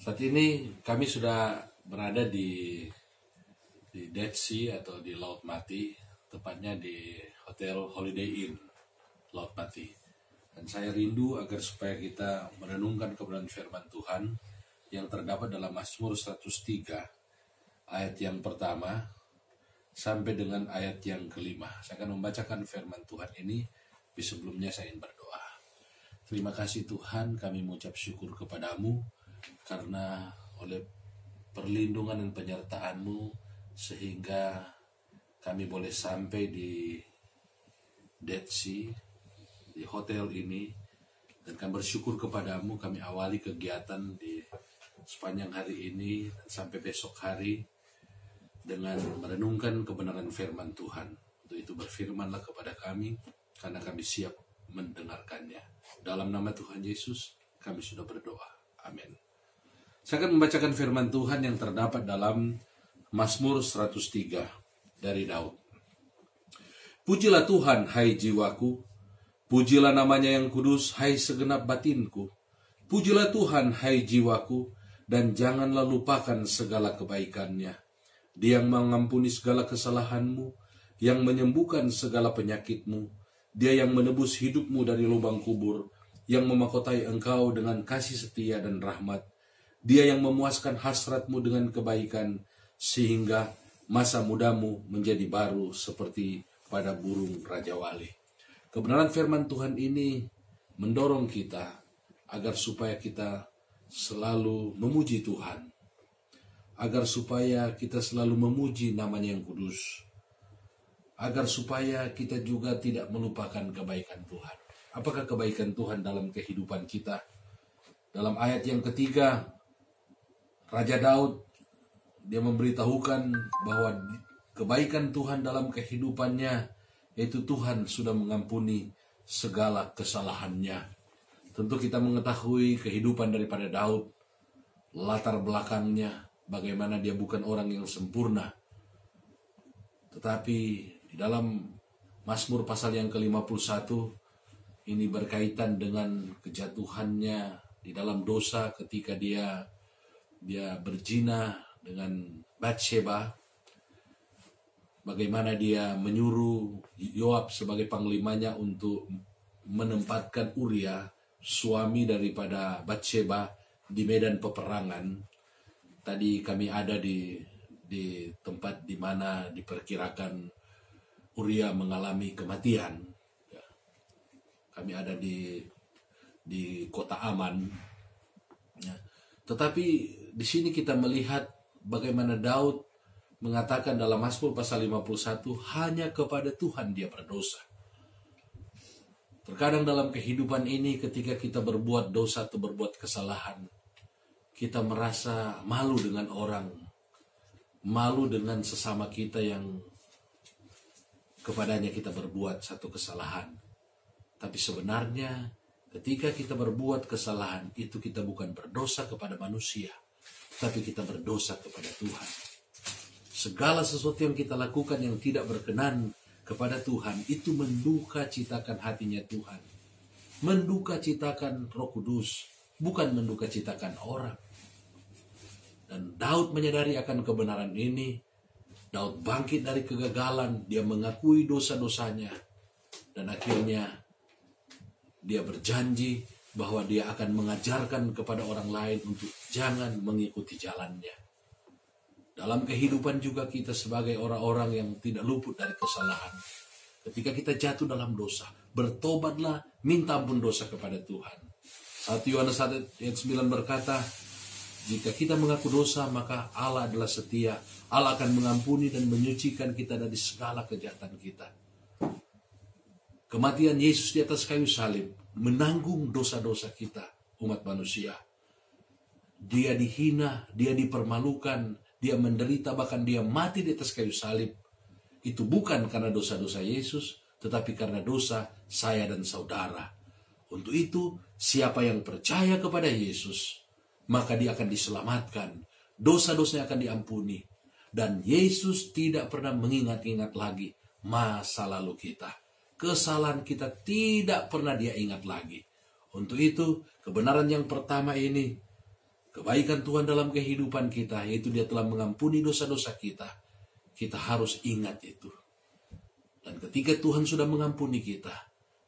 Saat ini kami sudah berada di Dead Sea atau di Laut Mati, tepatnya di Hotel Holiday Inn Laut Mati. Dan saya rindu agar supaya kita merenungkan kebenaran firman Tuhan yang terdapat dalam Mazmur 103 ayat yang pertama sampai dengan ayat yang kelima. Saya akan membacakan firman Tuhan ini, tapi sebelumnya saya ingin berdoa. Terima kasih Tuhan, kami mengucap syukur kepadamu karena oleh perlindungan dan penyertaan-Mu sehingga kami boleh sampai di Dead Sea, di hotel ini, dan kami bersyukur kepadamu. Kami awali kegiatan di sepanjang hari ini dan sampai besok hari dengan merenungkan kebenaran firman Tuhan. Untuk itu berfirmanlah kepada kami, karena kami siap mendengarkannya. Dalam nama Tuhan Yesus kami sudah berdoa. Amin. Saya akan membacakan firman Tuhan yang terdapat dalam Mazmur 103 dari Daud. Pujilah Tuhan, hai jiwaku. Pujilah namanya yang kudus, hai segenap batinku. Pujilah Tuhan, hai jiwaku, dan janganlah lupakan segala kebaikannya. Dia yang mengampuni segala kesalahanmu, yang menyembuhkan segala penyakitmu. Dia yang menebus hidupmu dari lubang kubur, yang memahkotai engkau dengan kasih setia dan rahmat. Dia yang memuaskan hasratmu dengan kebaikan, sehingga masa mudamu menjadi baru seperti pada burung Raja Wali. Kebenaran firman Tuhan ini mendorong kita agar supaya kita selalu memuji Tuhan, agar supaya kita selalu memuji namanya yang kudus, agar supaya kita juga tidak melupakan kebaikan Tuhan. Apakah kebaikan Tuhan dalam kehidupan kita? Dalam ayat yang ketiga, Raja Daud, dia memberitahukan bahwa kebaikan Tuhan dalam kehidupannya, yaitu Tuhan sudah mengampuni segala kesalahannya. Tentu kita mengetahui kehidupan daripada Daud, latar belakangnya, bagaimana dia bukan orang yang sempurna. Tetapi di dalam Mazmur pasal yang ke-51, ini berkaitan dengan kejatuhannya di dalam dosa ketika dia berzina dengan Batsheba, bagaimana dia menyuruh Yoab sebagai panglimanya untuk menempatkan Uria, suami daripada Batsheba, di medan peperangan. Tadi kami ada di tempat di mana diperkirakan Uria mengalami kematian. Kami ada di kota aman. Tetapi di sini kita melihat bagaimana Daud mengatakan dalam Mazmur pasal 51, hanya kepada Tuhan dia berdosa. Terkadang dalam kehidupan ini ketika kita berbuat dosa atau berbuat kesalahan, kita merasa malu dengan orang, malu dengan sesama kita yang kepadanya kita berbuat satu kesalahan. Tapi sebenarnya ketika kita berbuat kesalahan itu kita bukan berdosa kepada manusia, tapi kita berdosa kepada Tuhan. Segala sesuatu yang kita lakukan yang tidak berkenan kepada Tuhan itu menduka citakan hatinya Tuhan, menduka citakan Roh Kudus, bukan menduka citakan orang. Dan Daud menyadari akan kebenaran ini. Daud bangkit dari kegagalan, dia mengakui dosa-dosanya, dan akhirnya dia berjanji bahwa dia akan mengajarkan kepada orang lain untuk jangan mengikuti jalannya. Dalam kehidupan juga kita sebagai orang-orang yang tidak luput dari kesalahan. Ketika kita jatuh dalam dosa, bertobatlah, minta ampun dosa kepada Tuhan. 1 Yohanes 1 ayat 9 berkata, jika kita mengaku dosa, maka Allah adalah setia. Allah akan mengampuni dan menyucikan kita dari segala kejahatan kita. Kematian Yesus di atas kayu salib menanggung dosa-dosa kita, umat manusia. Dia dihina, dia dipermalukan, dia menderita, bahkan dia mati di atas kayu salib. Itu bukan karena dosa-dosa Yesus, tetapi karena dosa saya dan saudara. Untuk itu, siapa yang percaya kepada Yesus, maka dia akan diselamatkan. Dosa-dosanya akan diampuni. Dan Yesus tidak pernah mengingat-ingat lagi masa lalu kita. Kesalahan kita tidak pernah dia ingat lagi. Untuk itu, kebenaran yang pertama ini, kebaikan Tuhan dalam kehidupan kita, yaitu Dia telah mengampuni dosa-dosa kita. Kita harus ingat itu. Dan ketika Tuhan sudah mengampuni kita,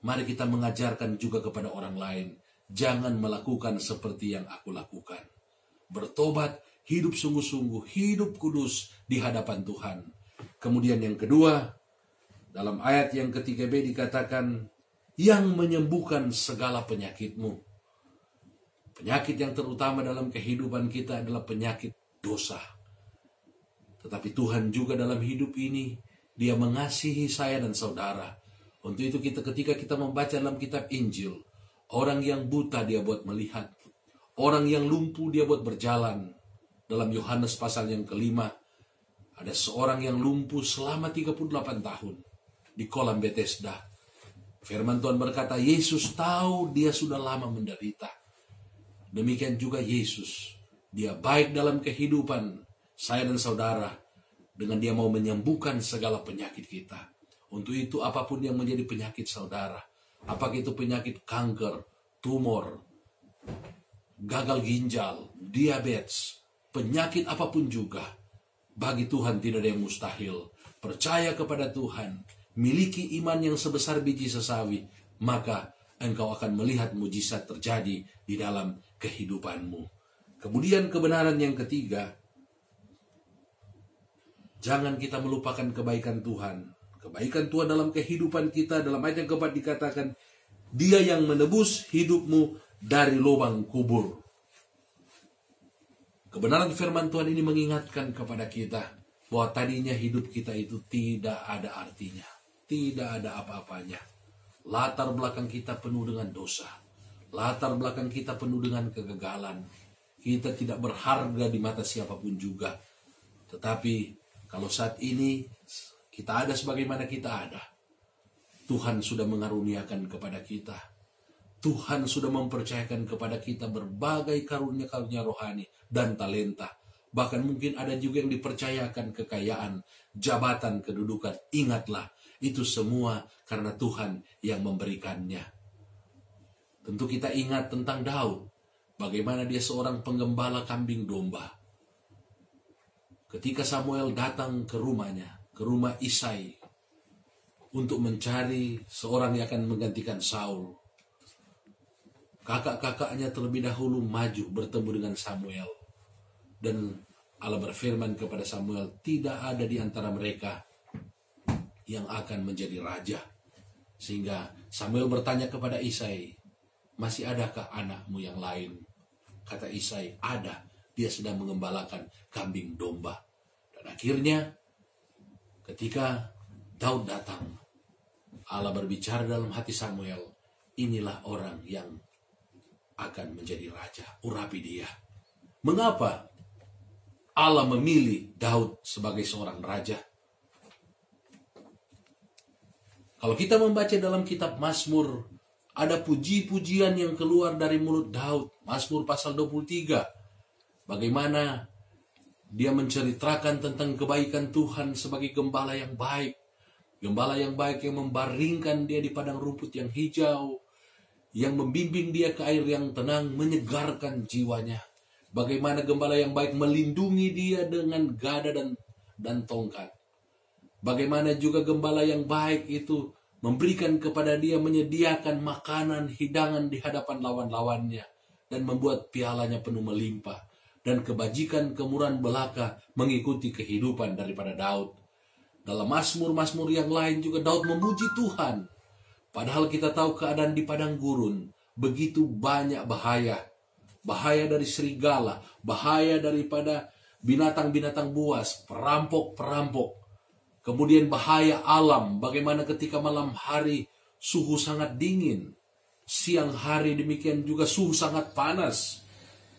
mari kita mengajarkan juga kepada orang lain. Jangan melakukan seperti yang aku lakukan. Bertobat, hidup sungguh-sungguh, hidup kudus di hadapan Tuhan. Kemudian yang kedua, dalam ayat yang ketiga B dikatakan, yang menyembuhkan segala penyakitmu. Penyakit yang terutama dalam kehidupan kita adalah penyakit dosa. Tetapi Tuhan juga dalam hidup ini, Dia mengasihi saya dan saudara. Untuk itu ketika kita membaca dalam kitab Injil, orang yang buta Dia buat melihat. Orang yang lumpuh Dia buat berjalan. Dalam Yohanes pasal yang kelima, ada seorang yang lumpuh selama 38 tahun di kolam Bethesda. Firman Tuhan berkata, Yesus tahu dia sudah lama menderita. Demikian juga Yesus. Dia baik dalam kehidupan saya dan saudara. Dengan Dia mau menyembuhkan segala penyakit kita. Untuk itu apapun yang menjadi penyakit saudara. Apakah itu penyakit kanker, tumor, gagal ginjal, diabetes, penyakit apapun juga. Bagi Tuhan tidak ada yang mustahil. Percaya kepada Tuhan. Miliki iman yang sebesar biji sesawi. Maka engkau akan melihat mujizat terjadi di dalam kehidupanmu. Kemudian kebenaran yang ketiga, jangan kita melupakan kebaikan Tuhan. Kebaikan Tuhan dalam kehidupan kita, dalam ayat yang keempat dikatakan, Dia yang menebus hidupmu dari lubang kubur. Kebenaran firman Tuhan ini mengingatkan kepada kita bahwa tadinya hidup kita itu tidak ada artinya, tidak ada apa-apanya. Latar belakang kita penuh dengan dosa. Latar belakang kita penuh dengan kegagalan. Kita tidak berharga di mata siapapun juga. Tetapi kalau saat ini kita ada sebagaimana kita ada, Tuhan sudah mengaruniakan kepada kita. Tuhan sudah mempercayakan kepada kita berbagai karunia-karunia rohani dan talenta. Bahkan mungkin ada juga yang dipercayakan kekayaan, jabatan, kedudukan. Ingatlah, itu semua karena Tuhan yang memberikannya. Tentu kita ingat tentang Daud. Bagaimana dia seorang penggembala kambing domba. Ketika Samuel datang ke rumahnya, ke rumah Isai, untuk mencari seorang yang akan menggantikan Saul. Kakak-kakaknya terlebih dahulu maju bertemu dengan Samuel. Dan Allah berfirman kepada Samuel, tidak ada di antara mereka yang akan menjadi raja. Sehingga Samuel bertanya kepada Isai, masih adakah anakmu yang lain? Kata Isai, ada. Dia sedang mengembalakan kambing domba. Dan akhirnya ketika Daud datang, Allah berbicara dalam hati Samuel, inilah orang yang akan menjadi raja. Urapi dia. Mengapa Allah memilih Daud sebagai seorang raja? Kalau kita membaca dalam kitab Mazmur, ada puji-pujian yang keluar dari mulut Daud. Mazmur pasal 23. Bagaimana dia menceritakan tentang kebaikan Tuhan sebagai gembala yang baik. Gembala yang baik yang membaringkan dia di padang rumput yang hijau. Yang membimbing dia ke air yang tenang, menyegarkan jiwanya. Bagaimana gembala yang baik melindungi dia dengan gada dan tongkat. Bagaimana juga gembala yang baik itu memberikan kepada dia, menyediakan makanan, hidangan di hadapan lawan-lawannya. Dan membuat pialanya penuh melimpah. Dan kebajikan kemurahan belaka mengikuti kehidupan daripada Daud. Dalam Mazmur-Mazmur yang lain juga Daud memuji Tuhan. Padahal kita tahu keadaan di padang gurun, begitu banyak bahaya. Bahaya dari serigala, bahaya daripada binatang-binatang buas, perampok-perampok. Kemudian bahaya alam, bagaimana ketika malam hari suhu sangat dingin. Siang hari demikian juga suhu sangat panas.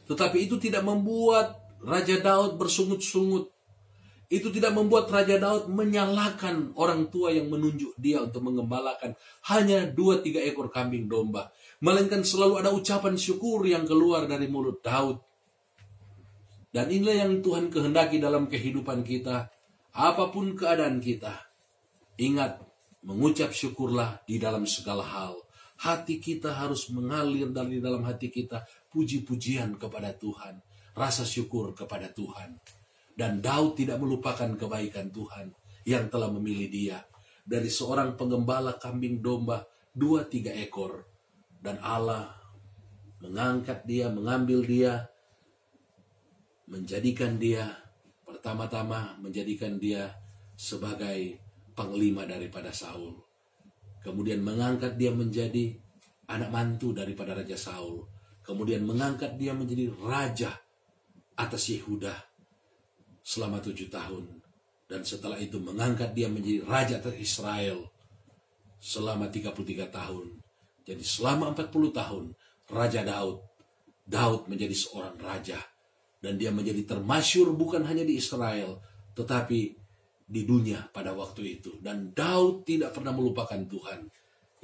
Tetapi itu tidak membuat Raja Daud bersungut-sungut. Itu tidak membuat Raja Daud menyalahkan orang tua yang menunjuk dia untuk mengembalakan hanya 2-3 ekor kambing domba. Melainkan selalu ada ucapan syukur yang keluar dari mulut Daud. Dan inilah yang Tuhan kehendaki dalam kehidupan kita. Apapun keadaan kita, ingat mengucap syukurlah di dalam segala hal. Hati kita harus mengalir dari dalam hati kita puji-pujian kepada Tuhan. rasa syukur kepada Tuhan. Dan Daud tidak melupakan kebaikan Tuhan yang telah memilih dia. Dari seorang penggembala kambing domba 2-3 ekor. Dan Allah mengangkat dia, mengambil dia, menjadikan dia, pertama-tama menjadikan dia sebagai panglima daripada Saul. Kemudian mengangkat dia menjadi anak mantu daripada Raja Saul. Kemudian mengangkat dia menjadi raja atas Yehuda selama 7 tahun. Dan setelah itu mengangkat dia menjadi raja atas Israel selama 33 tahun. Jadi selama 40 tahun Raja Daud menjadi seorang raja. Dan dia menjadi termasyur bukan hanya di Israel, tetapi di dunia pada waktu itu. Dan Daud tidak pernah melupakan Tuhan,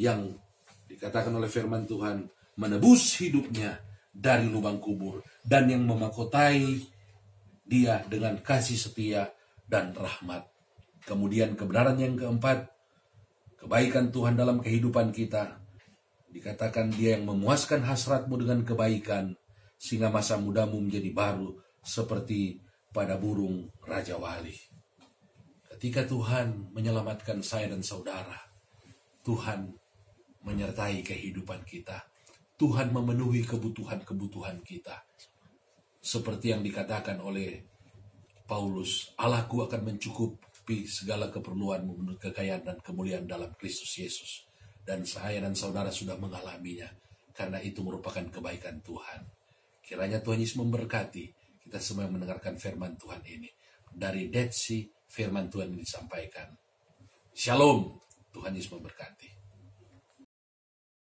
yang dikatakan oleh firman Tuhan menebus hidupnya dari lubang kubur, dan yang memahkotai dia dengan kasih setia dan rahmat. Kemudian kebenaran yang keempat, kebaikan Tuhan dalam kehidupan kita. Dikatakan dia yang memuaskan hasratmu dengan kebaikan, sehingga masa mudamu menjadi baru seperti pada burung Raja Wali. Ketika Tuhan menyelamatkan saya dan saudara, Tuhan menyertai kehidupan kita. Tuhan memenuhi kebutuhan-kebutuhan kita. Seperti yang dikatakan oleh Paulus, Allahku akan mencukupi segala keperluanmu menurut kekayaan dan kemuliaan dalam Kristus Yesus. Dan saya dan saudara sudah mengalaminya, karena itu merupakan kebaikan Tuhan. Kiranya Tuhan Yesus memberkati kita semua yang mendengarkan firman Tuhan ini. Dari Dead Sea, firman Tuhan ini disampaikan. Shalom, Tuhan Yesus memberkati.